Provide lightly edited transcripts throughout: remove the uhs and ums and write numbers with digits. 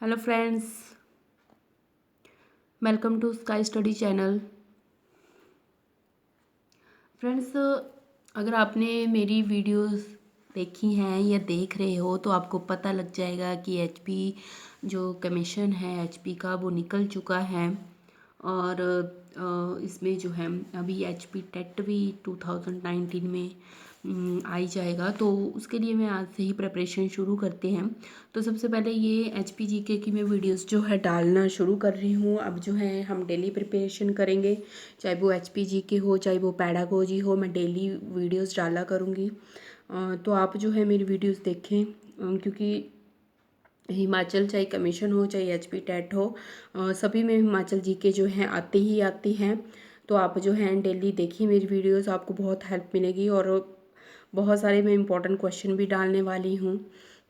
Hello friends, welcome to sky study channel. Friends, अगर आपने मेरी वीडियोस देखी हैं या देख रहे हो तो आपको पता लग जाएगा कि एचपी जो कमीशन है एचपी का वो निकल चुका है। और इसमें जो है अभी एचपी टेट भी 2019 में आई जाएगा, तो उसके लिए मैं आज से ही प्रिपरेशन शुरू करते हैं। तो सबसे पहले ये एचपी जीके की मैं वीडियोस जो है डालना शुरू कर रही हूँ। अब जो है हम डेली प्रिपरेशन करेंगे, चाहे वो एचपी जीके हो चाहे वो पैडागोजी हो, मैं डेली वीडियोस डाला करूँगी। तो आप जो है मेरी वीडियोस देखें, क्योंकि हिमाचल चाहे कमीशन हो चाहे एचपी टेट हो, सभी में हिमाचल जीके जो हैं आते ही आती हैं। तो आप जो हैं डेली देखिए मेरी वीडियोस, आपको बहुत हेल्प मिलेगी। और बहुत सारे मैं इंपॉर्टेंट क्वेश्चन भी डालने वाली हूँ।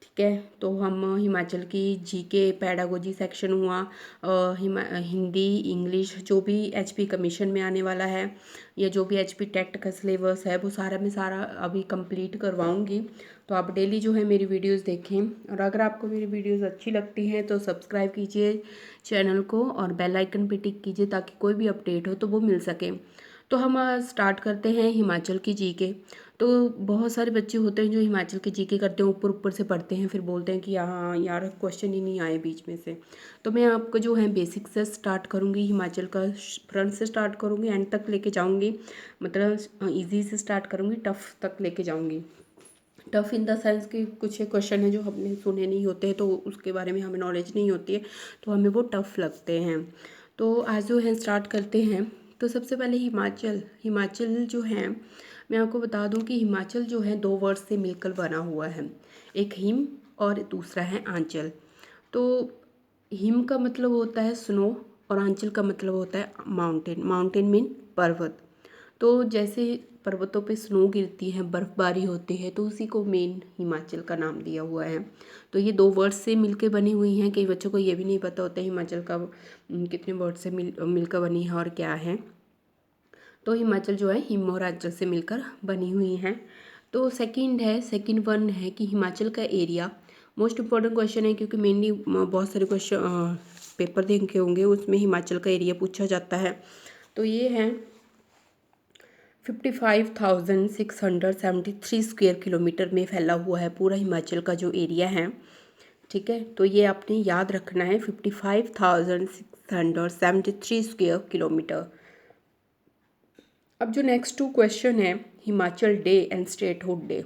ठीक है, तो हम हिमाचल की जीके पैडागोजी सेक्शन हुआ, हिंदी इंग्लिश जो भी एचपी कमीशन में आने वाला है या जो भी एचपी टेट का सिलेबस है वो सारा मैं सारा अभी कंप्लीट करवाऊँगी। तो आप डेली जो है मेरी वीडियोस देखें, और अगर आपको मेरी वीडियोस अच्छी लगती हैं तो सब्सक्राइब कीजिए चैनल को और बेल आइकन पे टिक कीजिए ताकि कोई भी अपडेट हो तो वो मिल सके। तो हम स्टार्ट करते हैं हिमाचल की जीके। तो बहुत सारे बच्चे होते हैं जो हिमाचल के जीके करते हैं, ऊपर ऊपर से पढ़ते हैं, फिर बोलते हैं कि हाँ यार क्वेश्चन ही नहीं आए बीच में से। तो मैं आपको जो है बेसिक से स्टार्ट करूँगी, हिमाचल का फ्रंट से स्टार्ट करूँगी, एंड तक लेके जाऊँगी। मतलब इजी से स्टार्ट करूँगी, टफ तक लेके जाऊँगी। टफ इन द सेंस कि कुछ क्वेश्चन है जो हमने सुने नहीं होते हैं, तो उसके बारे में हमें नॉलेज नहीं होती है, तो हमें वो टफ लगते हैं। तो आज जो है स्टार्ट करते हैं। तो सबसे पहले हिमाचल हिमाचल जो है, मैं आपको बता दूं कि हिमाचल जो है दो वर्ड से मिलकर बना हुआ है, एक हिम और दूसरा है आंचल। तो हिम का मतलब होता है स्नो और आंचल का मतलब होता है माउंटेन। माउंटेन मीन पर्वत। तो जैसे पर्वतों पे स्नो गिरती है, बर्फ़बारी होती है, तो उसी को मेन हिमाचल का नाम दिया हुआ है। तो ये दो वर्ड से मिलके बनी हुई हैं। कई बच्चों को ये भी नहीं पता होता है हिमाचल का कितने वर्ड से मिलकर बनी है और क्या है। तो हिमाचल जो है हिम और आंचल से मिलकर बनी हुई हैं। तो सेकंड वन है कि हिमाचल का एरिया। मोस्ट इम्पॉर्टेंट क्वेश्चन है, क्योंकि मेनली बहुत सारे क्वेश्चन पेपर देखे होंगे, उसमें हिमाचल का एरिया पूछा जाता है। तो ये है 55,673 स्क्वायर किलोमीटर में फैला हुआ है पूरा हिमाचल का जो एरिया है। ठीक है, तो ये आपने याद रखना है, 55,673 स्क्वायर किलोमीटर। अब जो नेक्स्ट टू क्वेश्चन है, Himachal day and statehood day.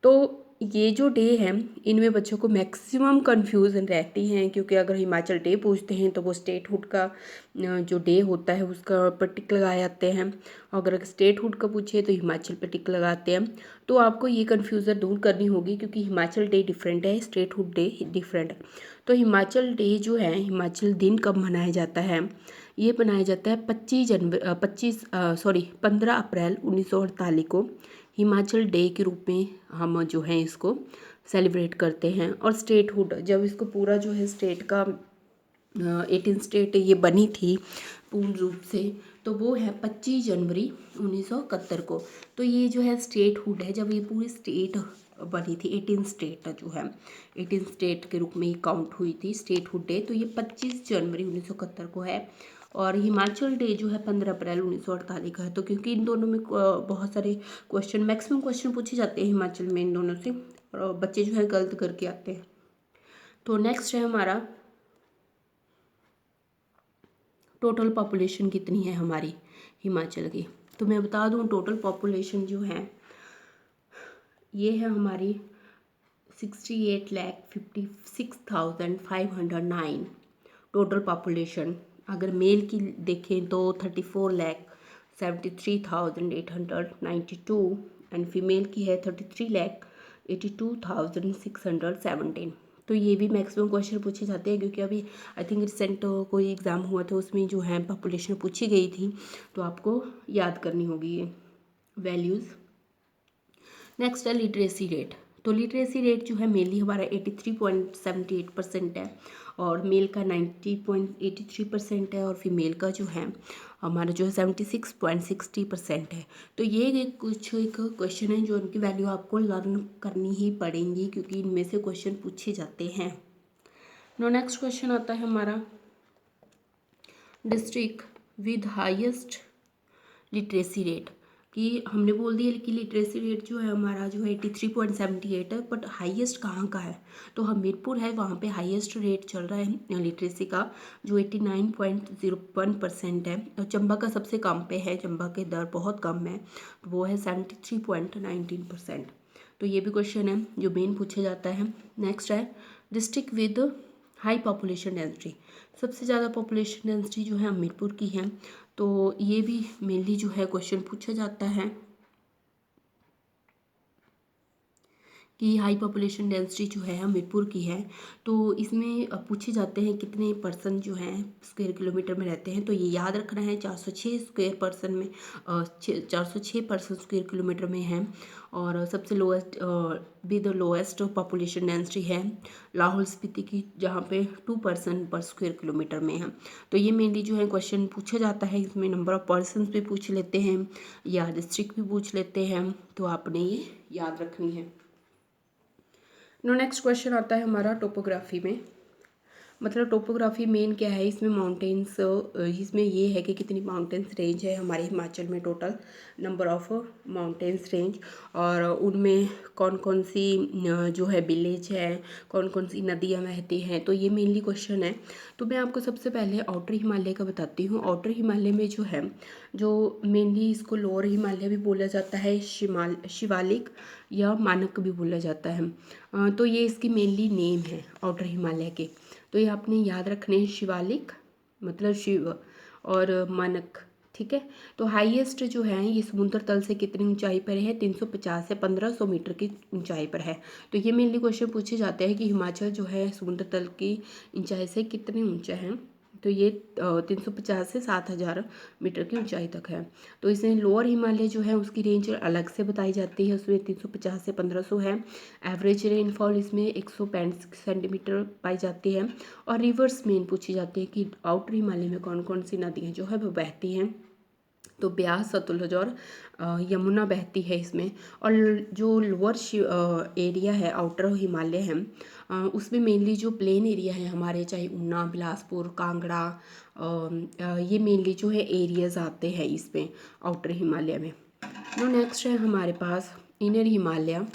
तो ये जो डे है, इनमें बच्चों को मैक्सिमम कन्फ्यूज़न रहती हैं, क्योंकि अगर हिमाचल डे पूछते हैं तो वो स्टेटहुड का जो डे होता है उसका पर टिक लगाए जाते हैं। अगर स्टेटहुड का पूछे तो हिमाचल पर टिक लगाते हैं। तो आपको ये कन्फ्यूज़न दूर करनी होगी, क्योंकि हिमाचल डे डिफरेंट है, स्टेटहुड डे डिफरेंट है। तो हिमाचल डे जो है, हिमाचल दिन कब मनाया जाता है, ये मनाया जाता है 15 अप्रैल 1948 को हिमाचल डे के रूप में हम जो है इसको सेलिब्रेट करते हैं। और स्टेटहुड, जब इसको पूरा जो है स्टेट का 18 स्टेट ये बनी थी पूर्ण रूप से, तो वो है 25 जनवरी 1971 को। तो ये जो है स्टेटहुड है, जब ये पूरी स्टेट बनी थी, 18 स्टेट जो है 18 स्टेट के रूप में ये काउंट हुई थी स्टेटहुड डे, तो ये 25 जनवरी 1971 को है। और हिमाचल डे जो है 15 अप्रैल 1948 का है। तो क्योंकि इन दोनों में बहुत सारे क्वेश्चन, मैक्सिमम क्वेश्चन पूछे जाते हैं हिमाचल में इन दोनों से, और बच्चे जो है गलत करके आते हैं। तो नेक्स्ट है हमारा टोटल पॉपुलेशन कितनी है हमारी हिमाचल की। तो मैं बता दूं, टोटल पॉपुलेशन जो है ये है हमारी 68,56,509 टोटल पॉपुलेशन। अगर मेल की देखें तो 34,73,892 एंड फीमेल की है 33,82,617। तो ये भी मैक्सिमम क्वेश्चन पूछे जाते हैं, क्योंकि अभी आई थिंक रिसेंट कोई एग्ज़ाम हुआ था, उसमें जो है पॉपुलेशन पूछी गई थी, तो आपको याद करनी होगी ये वैल्यूज़। नेक्स्ट है लिटरेसी रेट। तो लिटरेसी रेट जो है मेनली हमारा 83.78% है, और मेल का 90.83% है, और फीमेल का जो है हमारा जो है 76.60% है। तो ये एक क्वेश्चन है जो उनकी वैल्यू आपको लर्न करनी ही पड़ेंगी, क्योंकि इनमें से क्वेश्चन पूछे जाते हैं। नेक्स्ट क्वेश्चन आता है हमारा, district with highest literacy rate, कि हमने बोल दिया कि लिटरेसी रेट जो है हमारा जो है 83.78 है, बट हाईएस्ट कहाँ का है, तो हमीरपुर है, वहाँ पे हाईएस्ट रेट चल रहा है लिटरेसी का जो 89.01% है। और चंबा का सबसे कम पे है, चंबा के दर बहुत कम है, वो है 73.19%। तो ये भी क्वेश्चन है जो मेन पूछा जाता है। नेक्स्ट है district with high population density, सबसे ज़्यादा पॉपुलेशन डेंसिटी जो है हमीरपुर की है, तो ये भी मेनली जो है क्वेश्चन पूछा जाता है कि हाई पॉपुलेशन डेंसिटी जो है हमीरपुर की है। तो इसमें पूछे जाते हैं कितने पर्सन जो हैं स्क्वायर किलोमीटर में रहते हैं, तो ये याद रखना है 406 स्क्वायर पर्सन में 406 पर्सन स्क्वायर किलोमीटर में है। और सबसे lowest with lowest population density है लाहौल स्पीति की, जहाँ पे 2 पर्सन पर स्क्वायर किलोमीटर में है। तो ये मेनली जो है क्वेश्चन पूछा जाता है, इसमें नंबर ऑफ पर्सन भी पूछ लेते हैं या डिस्ट्रिक्ट भी पूछ लेते हैं, तो आपने ये याद रखनी है। नेक्स्ट क्वेश्चन आता है हमारा टोपोग्राफी में, मतलब टोपोग्राफी मेन क्या है, इसमें माउंटेन्स, इसमें ये है कि कितनी माउंटेन्स रेंज है हमारे हिमाचल में, total number of mountains range, और उनमें कौन कौन सी जो है विलेज है, कौन कौन सी नदियाँ बहती हैं, तो ये मेनली क्वेश्चन है। तो मैं आपको सबसे पहले आउटर हिमालय का बताती हूँ। आउटर हिमालय में जो है, जो मेनली इसको लोअर हिमालय भी बोला जाता है, शिवालिक या मानक भी बोला जाता है, तो ये इसकी मेनली नेम है आउटर हिमालय के। तो ये आपने याद रखने हैं, शिवालिक मतलब शिव और मानक, ठीक है। तो हाईएस्ट जो है ये समुद्र तल से कितनी ऊंचाई पर है, 350 से 1500 मीटर की ऊंचाई पर है। तो ये मेनली क्वेश्चन पूछे जाते हैं कि हिमाचल जो है समुद्र तल की ऊंचाई से कितने ऊंचा है, तो ये 350 से 7000 मीटर की ऊंचाई तक है। तो इसमें लोअर हिमालय जो है उसकी रेंज अलग से बताई जाती है, उसमें 350 से 1500 है। एवरेज रेनफॉल इसमें 165 सेंटीमीटर पाई जाती है। और रिवर्स मेन पूछी जाती है कि आउटर हिमालय में कौन कौन सी नदियाँ जो है वो बहती हैं, तो ब्यास, सतलुज और यमुना बहती है इसमें। और जो लोअर एरिया है आउटर हिमालय है, उसमें मेनली जो प्लेन एरिया है हमारे, चाहे ऊना, बिलासपुर, कांगड़ा, ये मेनली जो है एरियाज आते हैं इसमें आउटर हिमालय में। तो नेक्स्ट है हमारे पास इनर हिमालय,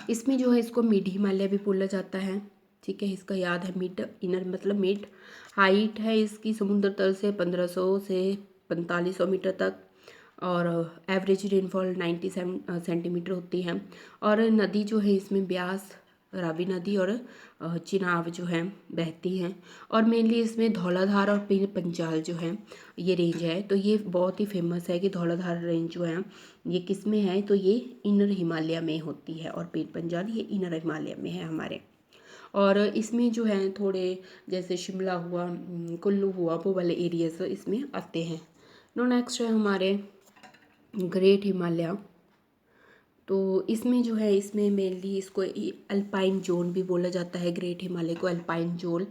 इसमें जो है इसको मिड हिमालय भी बोला जाता है, ठीक है। इसका याद है, मिड, इनर मतलब मिड। हाइट है इसकी समुद्र तल से 1500 से 4500 मीटर तक, और एवरेज रेनफॉल 90 सेंटीमीटर होती है। और नदी जो है इसमें ब्यास, रावी नदी और चिनाब जो है बहती हैं। और मेनली इसमें धौलाधार और पीर पंजाल जो है ये रेंज है, तो ये बहुत ही फेमस है कि धौलाधार रेंज जो है ये किस में है, तो ये इनर हिमालय में होती है, और पीर पंजाल ये इनर हिमालय में है हमारे। और इसमें जो है थोड़े जैसे शिमला हुआ, कुल्लू हुआ, वो वाले एरियाज इसमें आते हैं। नेक्स्ट है हमारे ग्रेट हिमालय, तो इसमें जो है इसमें मेनली इसको अल्पाइन जोन भी बोला जाता है, ग्रेट हिमालय को अल्पाइन जोन।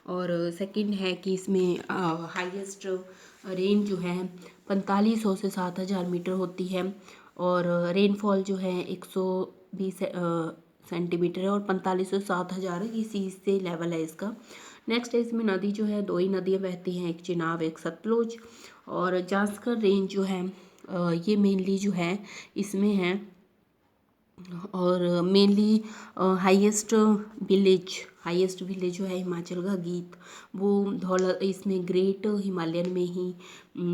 और सेकंड है कि इसमें हाईएस्ट रेंज जो है 4500 से 7000 मीटर होती है, और रेनफॉल जो है 120 सेंटीमीटर है, और 4500 से 7000 इसी से लेवल है इसका। नेक्स्ट है इसमें नदी जो है, दो ही नदियाँ बहती हैं, एक चिनाब एक सतलुज। और जास्कर रेंज जो है ये मेनली जो है इसमें है, और मेनली हाईएस्ट विलेज जो है हिमाचल का गीत, वो धौला इसमें ग्रेट हिमालयन में ही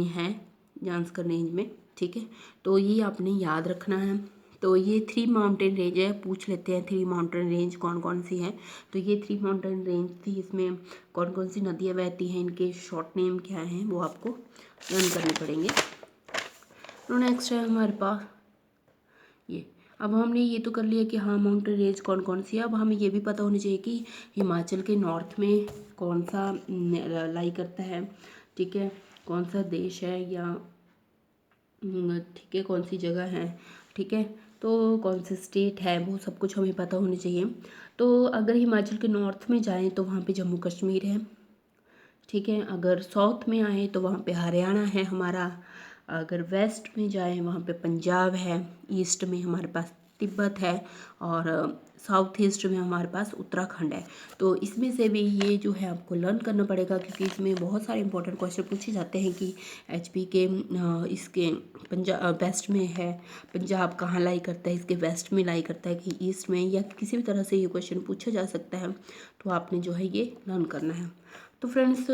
है, जांस्कर रेंज में, ठीक है। तो ये आपने याद रखना है। तो ये 3 माउंटेन रेंज है, पूछ लेते हैं 3 माउंटेन रेंज कौन कौन सी है। तो ये 3 माउंटेन रेंज थी, इसमें कौन कौन सी नदियाँ बहती हैं, इनके शॉर्ट नेम क्या हैं वो आपको लर्न करने पड़ेंगे। तो नेक्स्ट है हमारे पास ये, अब हमने ये तो कर लिया कि हाँ माउंटेन रेंज कौन कौन सी है। अब हमें ये भी पता होना चाहिए कि हिमाचल के नॉर्थ में कौन सा लाई करता है, ठीक है, कौन सा देश है, या ठीक है कौन सी जगह है, ठीक है, तो कौन सी स्टेट है, वो सब कुछ हमें पता होना चाहिए। तो अगर हिमाचल के नॉर्थ में जाएँ तो वहाँ पे जम्मू कश्मीर है, ठीक है। अगर साउथ में आए तो वहाँ पे हरियाणा है हमारा। अगर वेस्ट में जाएँ वहाँ पे पंजाब है। ईस्ट में हमारे पास तिब्बत है और साउथ ईस्ट में हमारे पास उत्तराखंड है। तो इसमें से भी ये जो है आपको लर्न करना पड़ेगा, क्योंकि इसमें बहुत सारे इंपॉर्टेंट क्वेश्चन पूछे जाते हैं कि एचपी के इसके पंजाब वेस्ट में है, पंजाब कहाँ लाई करता है, इसके वेस्ट में लाई करता है कि ईस्ट में, या किसी भी तरह से ये क्वेश्चन पूछा जा सकता है। तो आपने जो है ये लर्न करना है। तो फ्रेंड्स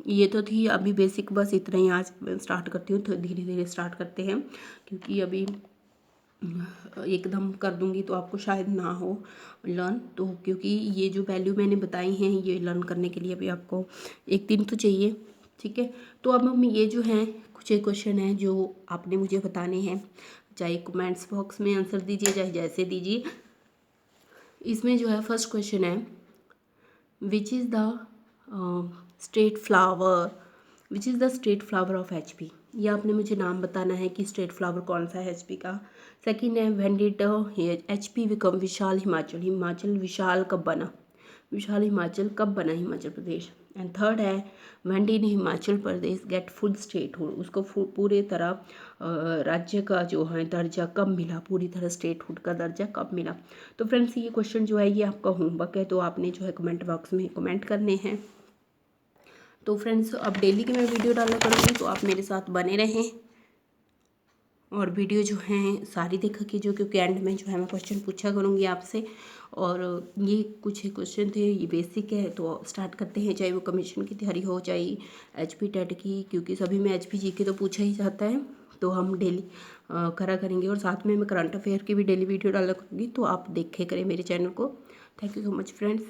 ये तो थी अभी बेसिक, बस इतना ही आज स्टार्ट करती हूँ। तो धीरे धीरे स्टार्ट करते हैं, क्योंकि अभी एकदम कर दूंगी तो आपको शायद ना हो लर्न। तो क्योंकि ये जो वैल्यू मैंने बताई हैं ये लर्न करने के लिए अभी आपको एक दिन तो चाहिए, ठीक है। तो अब हम ये जो हैं कुछ एक क्वेश्चन हैं जो आपने मुझे बताने हैं, चाहे कमेंट्स बॉक्स में आंसर दीजिए चाहे जैसे दीजिए। इसमें जो है फर्स्ट क्वेश्चन है, which is the state flower which is the state flower of HP. ये आपने मुझे नाम बताना है कि स्टेट फ्लावर कौन सा है एचपी का। सेकंड है, व्हेन डिड एचपी बिकम विशाल हिमाचल। हिमाचल विशाल कब बना, विशाल हिमाचल कब बना हिमाचल प्रदेश। एंड थर्ड है, when did Himachal Pradesh get full statehood. उसको पूरे तरह राज्य का जो है दर्जा कब मिला, पूरी तरह स्टेटहुड का दर्जा कब मिला। तो फ्रेंड्स ये क्वेश्चन जो है ये आपका होमवर्क है, तो आपने जो है कमेंट बॉक्स में कमेंट करने हैं। तो फ्रेंड्स अब डेली की मैं वीडियो डाला करूँगी, तो आप मेरे साथ बने रहें और वीडियो जो हैं सारी देखा कीजिए, क्योंकि एंड में जो है मैं क्वेश्चन पूछा करूँगी आपसे। और ये कुछ क्वेश्चन थे, ये बेसिक है। तो स्टार्ट करते हैं, चाहे वो कमीशन की तैयारी हो चाहे एचपी टेट की, क्योंकि सभी में एचपी जीके तो पूछा ही जाता है। तो हम डेली करा करेंगे, और साथ में मैं करंट अफेयर की भी डेली वीडियो डाला करूँगी, तो आप देखे करें मेरे चैनल को। Thank you so much friends.